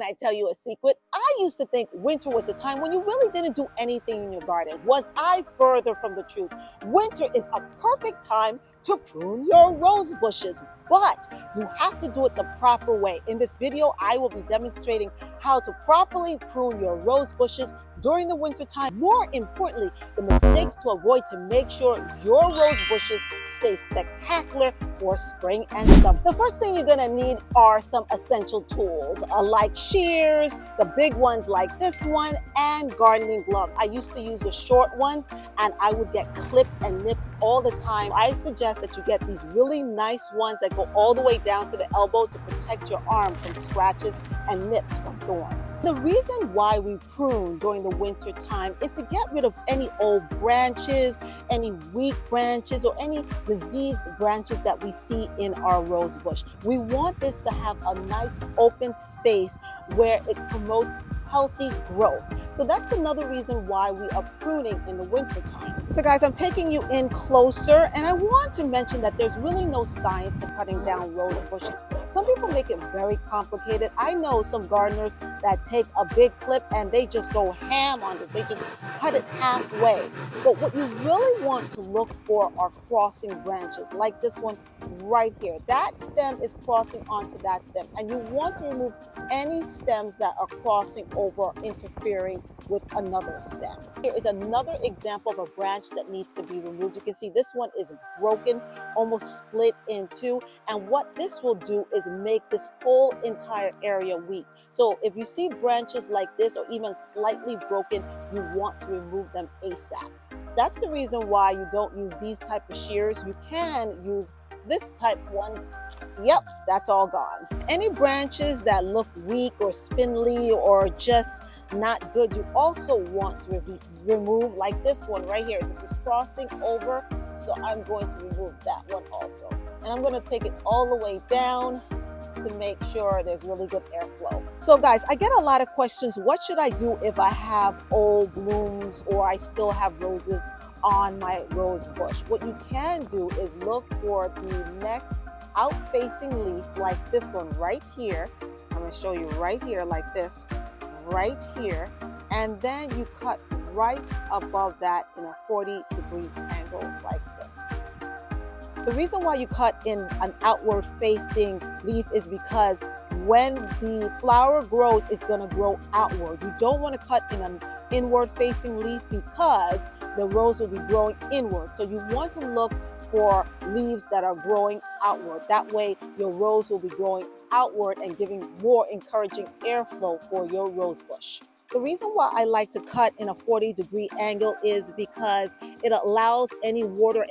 Can I tell you a secret? I used to think winter was a time when you really didn't do anything in your garden. Was I further from the truth? Winter is a perfect time to prune your rose bushes, but you have to do it the proper way. In this video, I will be demonstrating how to properly prune your rose bushes during the winter time. More importantly, the mistakes to avoid to make sure your rose bushes stay spectacular for spring and summer. The first thing you're gonna need are some essential tools like shears, the big ones like this one, and gardening gloves. I used to use the short ones and I would get clipped and nipped all the time. I suggest that you get these really nice ones that go all the way down to the elbow to protect your arm from scratches and nips from thorns. The reason why we prune during the winter time is to get rid of any old branches, any weak branches, or any diseased branches that we see in our rose bush. We want this to have a nice open space where it promotes healthy growth. So that's another reason why we are pruning in the winter time. So guys, I'm taking you in closer, and I want to mention that there's really no science to cutting down rose bushes. Some people make it very complicated. I know some gardeners that take a big clip and they just go ham on this. They just cut it halfway. But what you really want to look for are crossing branches like this one right here. That stem is crossing onto that stem, and you want to remove any stems that are crossing over, interfering with another stem. Here is another example of a branch that needs to be removed. You can see this one is broken, almost split in two, and what this will do is make this whole entire area weak. So if you see branches like this or even slightly broken, you want to remove them ASAP. That's the reason why you don't use these type of shears. You can use this type ones. Yep, that's all gone. Any branches that look weak or spindly or just not good, you also want to remove, like this one right here. This is crossing over, so I'm going to remove that one also. And I'm going to take it all the way down to make sure there's really good airflow. So guys, I get a lot of questions. What should I do if I have old blooms or I still have roses on my rose bush? What you can do is look for the next out-facing leaf like this one right here. I'm going to show you right here like this, right here. And then you cut right above that in a 40-degree angle like this. The reason why you cut in an outward facing leaf is because when the flower grows, it's going to grow outward. You don't want to cut in an inward facing leaf because the rose will be growing inward. So you want to look for leaves that are growing outward. That way your rose will be growing outward and giving more encouraging airflow for your rose bush. The reason why I like to cut in a 40-degree angle is because it allows any water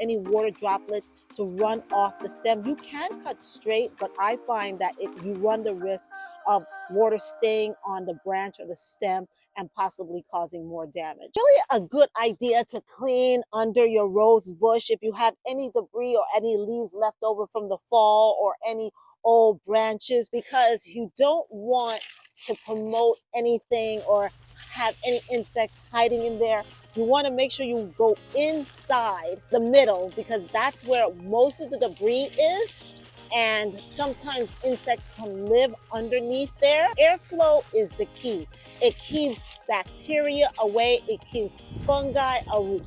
droplets to run off the stem. You can cut straight, but I find that you run the risk of water staying on the branch or the stem and possibly causing more damage. Really a good idea to clean under your rose bush if you have any debris or any leaves left over from the fall or any old branches, because you don't want to promote anything or have any insects hiding in there. You want to make sure you go inside the middle because that's where most of the debris is, and sometimes insects can live underneath there. Airflow is the key. It keeps bacteria away, it keeps fungi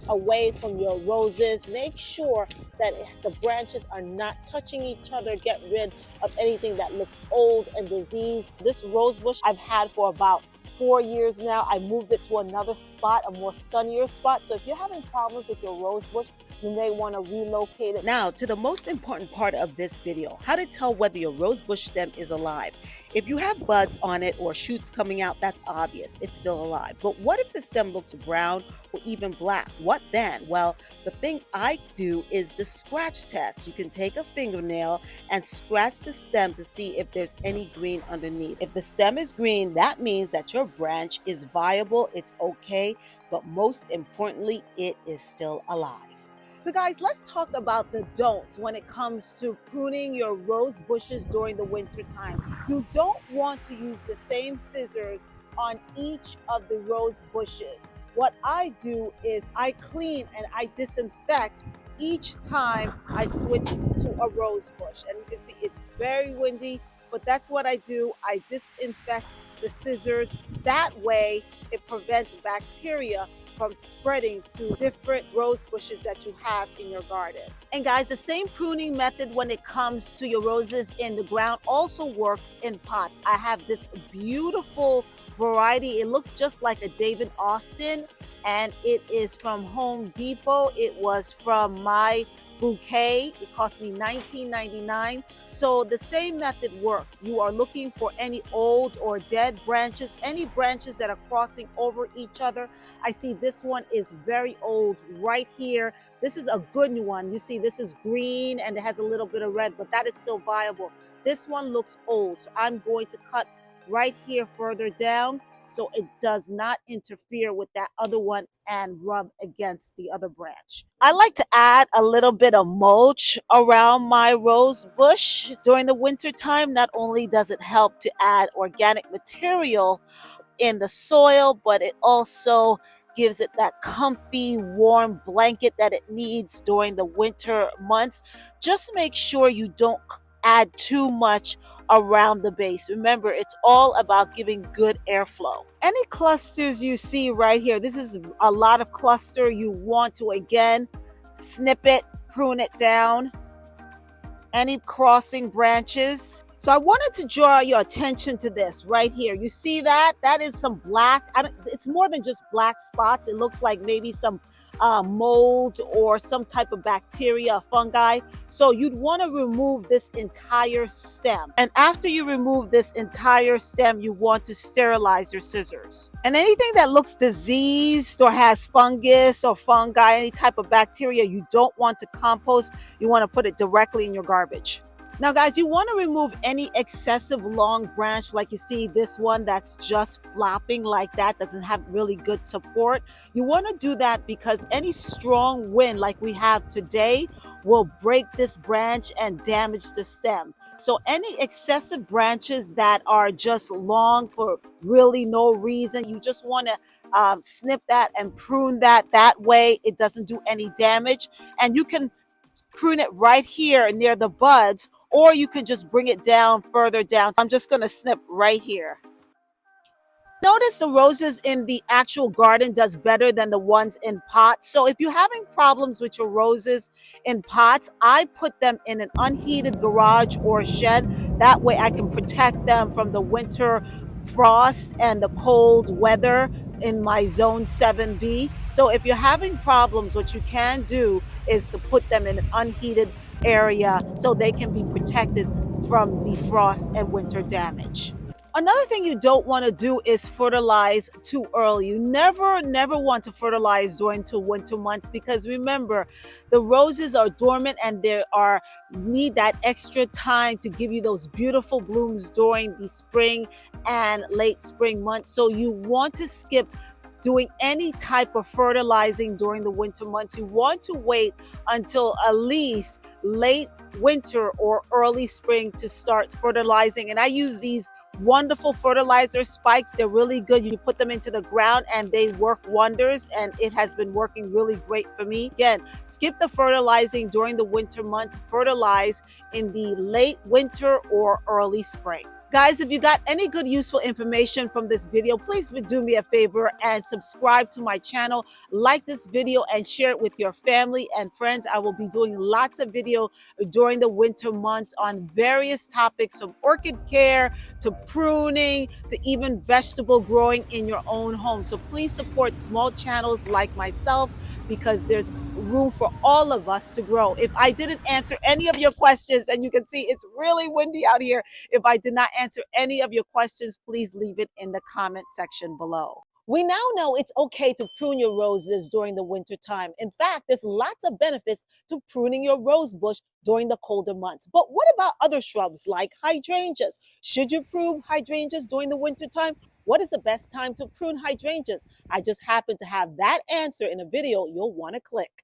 away from your roses. Make sure that the branches are not touching each other. Get rid of anything that looks old and diseased. This rose bush I've had for about 4 years now. I moved it to another spot, a more sunnier spot. So if you're having problems with your rose bush, you may want to relocate it. Now to the most important part of this video, how to tell whether your rose bush stem is alive. If you have buds on it or shoots coming out, that's obvious, it's still alive. But what if the stem looks brown or even black? What then? Well, the thing I do is the scratch test. You can take a fingernail and scratch the stem to see if there's any green underneath. If the stem is green, that means that your branch is viable, it's okay, but most importantly, it is still alive. So guys, let's talk about the don'ts when it comes to pruning your rose bushes during the winter time. You don't want to use the same scissors on each of the rose bushes. What I do is I clean and I disinfect each time I switch to a rose bush. And you can see it's very windy, but that's what I do. I disinfect the scissors. That way it prevents bacteria from spreading to different rose bushes that you have in your garden. And guys, the same pruning method when it comes to your roses in the ground also works in pots. I have this beautiful variety. It looks just like a David Austin, and it is from Home Depot. It was from my bouquet. It cost me $19.99. So the same method works. You are looking for any old or dead branches, any branches that are crossing over each other. I see this one is very old right here. This is a good one. You see, this is green and it has a little bit of red, but that is still viable. This one looks old, so I'm going to cut right here further down so it does not interfere with that other one and rub against the other branch. I like to add a little bit of mulch around my rose bush during the winter time. Not only does it help to add organic material in the soil, but it also gives it that comfy, warm blanket that it needs during the winter months. Just make sure you don't add too much around the base. Remember, it's all about giving good airflow. Any clusters you see right here, this is a lot of cluster. You want to, again, snip it, prune it down. Any crossing branches. So I wanted to draw your attention to this right here. You see that? That is some black. It's more than just black spots. It looks like maybe some mold or some type of bacteria, fungi. So you'd want to remove this entire stem. And after you remove this entire stem, you want to sterilize your scissors. And anything that looks diseased or has fungus or fungi, any type of bacteria, you don't want to compost. You want to put it directly in your garbage. Now, guys, you want to remove any excessive long branch, like you see this one that's just flopping like that, doesn't have really good support. You want to do that because any strong wind like we have today will break this branch and damage the stem. So any excessive branches that are just long for really no reason, you just want to snip that and prune that. That way it doesn't do any damage. And you can prune it right here near the buds, or you can just bring it down further down. I'm just going to snip right here. Notice the roses in the actual garden does better than the ones in pots. So if you're having problems with your roses in pots, I put them in an unheated garage or shed. That way I can protect them from the winter frost and the cold weather in my zone 7B. So if you're having problems, what you can do is to put them in an unheated area so they can be protected from the frost and winter damage. Another thing you don't want to do is fertilize too early. You never want to fertilize during the winter months, because remember, the roses are dormant and need that extra time to give you those beautiful blooms during the spring and late spring months. So you want to skip doing any type of fertilizing during the winter months. You want to wait until at least late winter or early spring to start fertilizing. And I use these wonderful fertilizer spikes. They're really good. You put them into the ground and they work wonders, and it has been working really great for me. Again, skip the fertilizing during the winter months. Fertilize in the late winter or early spring. Guys, if you got any good useful information from this video, please do me a favor and subscribe to my channel, like this video, and share it with your family and friends. I will be doing lots of video during the winter months on various topics, from orchid care to pruning to even vegetable growing in your own home. So please support small channels like myself, because there's room for all of us to grow. If I didn't answer any of your questions, and you can see it's really windy out here, if I did not answer any of your questions, please leave it in the comment section below. We now know it's okay to prune your roses during the winter time. In fact, there's lots of benefits to pruning your rose bush during the colder months. But what about other shrubs like hydrangeas? Should you prune hydrangeas during the winter time? What is the best time to prune hydrangeas? I just happen to have that answer in a video you'll want to click.